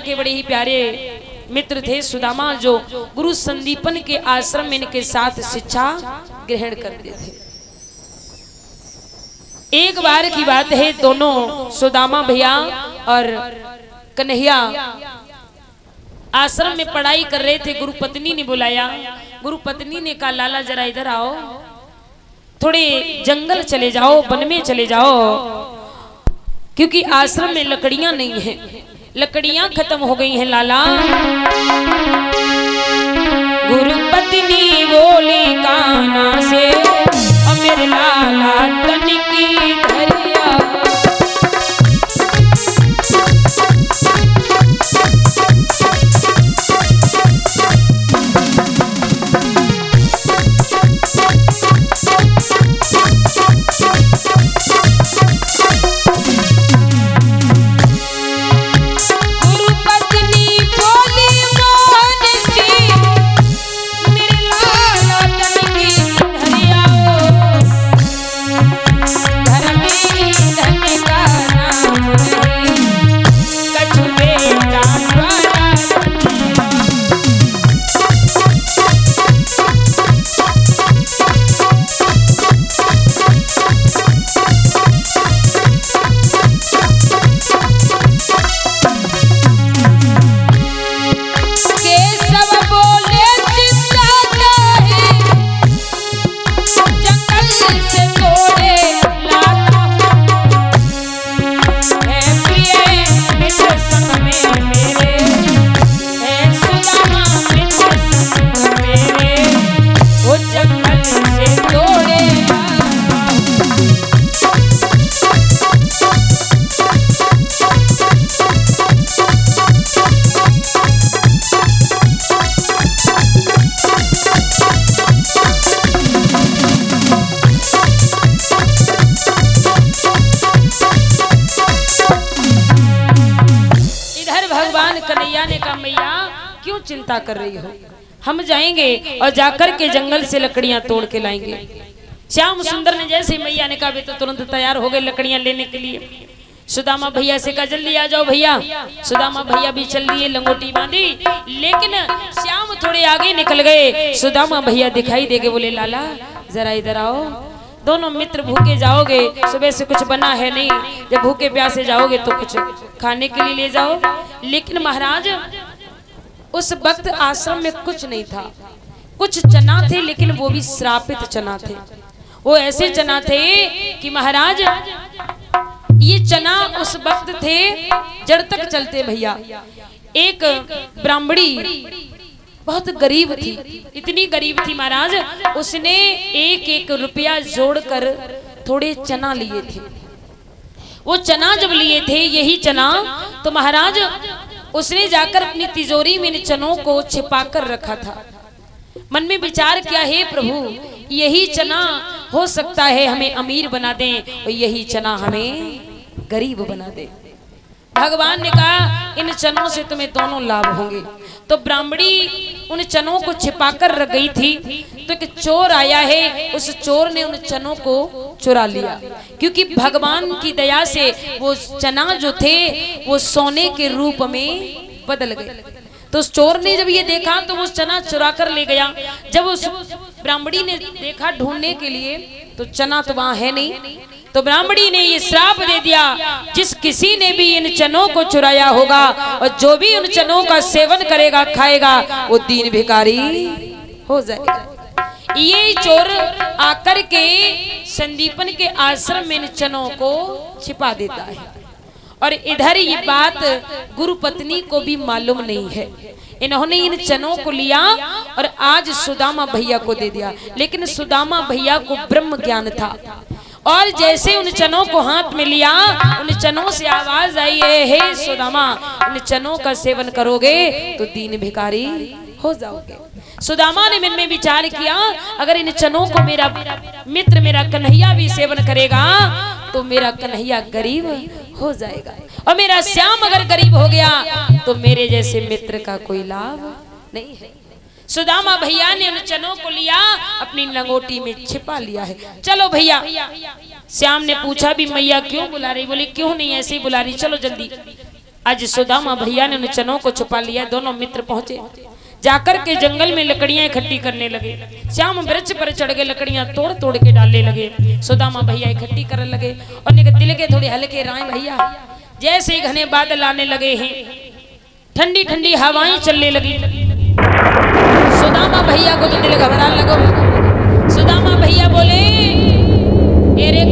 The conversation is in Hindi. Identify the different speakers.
Speaker 1: के बड़े ही प्यारे मित्र थे सुदामा, जो गुरु संदीपन के आश्रम में इनके साथ शिक्षा ग्रहण करते थे। एक बार की बात है, दोनों सुदामा भैया और कन्हैया आश्रम में पढ़ाई कर रहे थे। गुरु पत्नी ने बुलाया। गुरु पत्नी ने कहा, लाला जरा इधर आओ, थोड़े जंगल चले जाओ, वन में चले जाओ, क्योंकि आश्रम में लकड़ियां नहीं है, लकड़ियां खत्म हो गई हैं लाला। गुरु पत्नी बोली काना से, मेरे लाला तन की धरिया। कन्हैया ने कहा, मैया क्यों चिंता कर रही हो, हम जाएंगे और जाकर के जंगल से लकड़ियां तोड़ के लाएंगे। श्याम सुंदर ने जैसे मैया ने कहा, वे तो तुरंत तैयार हो गए लकड़ियां लेने के लिए। सुदामा भैया से कहा, जल्दी आ जाओ भैया। सुदामा भैया भी चल दिए, लंगोटी बांधी, लेकिन श्याम थोड़े आगे निकल गए। सुदामा भैया दिखाई देगे, बोले लाला जरा इधर आओ, दोनों मित्र भूखे जाओगे, सुबह से कुछ बना है नहीं, जब भूखे प्यासे जाओगे तो कुछ खाने के लिए ले जाओ। लेकिन महाराज उस वक्त आश्रम में कुछ नहीं था, कुछ चना थे, लेकिन वो भी श्रापित चना थे। वो ऐसे चना थे कि महाराज ये चना उस वक्त थे जड़ तक चलते भैया। एक ब्राह्मणी बहुत गरीब थी, इतनी गरीब थी महाराज, उसने एक एक रुपया जोड़कर थोड़े चना लिए थे। वो चना जब लिए थे, यही चना, तो महाराज उसने जाकर अपनी तिजोरी में इन चनों को छिपाकर रखा था। मन में विचार किया, हे प्रभु यही चना हो सकता है हमें अमीर बना दें और यही चना हमें गरीब बना दे। भगवान ने कहा, इन चनों से तुम्हें दोनों लाभ होंगे। तो ब्राह्मणी उन चनों को छिपाकर रख गई थी, तो एक चोर आया है, उस चोर ने उन चनों को चुरा लिया। क्योंकि भगवान की दया से वो चना जो थे वो सोने के रूप में बदल गए। तो उस चोर ने जब ये देखा तो वो चना चुरा कर ले गया। जब उस ब्राह्मणी ने देखा ढूंढने के लिए तो चना तो वहां है नहीं, तो ब्राह्मणी ने ये श्राप दे दिया, जिस किसी ने भी इन चनों को चुराया होगा और जो भी उन चनों का सेवन करेगा खाएगा वो दीन भिखारी हो जाएगा। ये चोर आकर के संदीपन के आश्रम में इन चनों को छिपा देता है। और इधर ये बात गुरु पत्नी को भी मालूम नहीं है। इन्होंने इन चनों को लिया और आज सुदामा भैया को दे दिया। लेकिन सुदामा भैया को ब्रह्म ज्ञान था, और जैसे उन चनों को हाथ में लिया, उन चनों से आवाज आई है, हे सुदामा इन चनों का सेवन करोगे तो दीन भिखारी हो जाओगे। सुदामा ने मन में विचार किया, अगर इन चनों को मेरा मित्र मेरा कन्हैया भी सेवन करेगा तो मेरा कन्हैया गरीब हो जाएगा, और मेरा श्याम अगर गरीब हो गया तो मेरे जैसे मित्र का कोई लाभ नहीं है। सुदामा भैया ने उन चनों को लिया, अपनी लंगोटी में छिपा लिया है। चलो भैया। श्याम ने पूछा भी, मैया क्यों बुला रही? बोले क्यों नहीं, ऐसे ही बुला रही, चलो जल्दी। आज सुदामा भैया ने उन चनों को छुपा लिया। दोनों मित्र पहुंचे, जाकर के जंगल में लकड़ियां इकट्ठी करने लगे। श्याम वृक्ष पर चढ़ के लकड़ियां तोड़ तोड़ के डालने लगे। सुदामा भैया इकट्ठी करने लगे और दिल के थोड़े हल्के राय भैया। जैसे ही घने बादल आने लगे हैं, ठंडी ठंडी हवाएं चलने लगी। सुदामा भैया को तो दिल घबराने लगो। सुदामा भैया बोले, अरे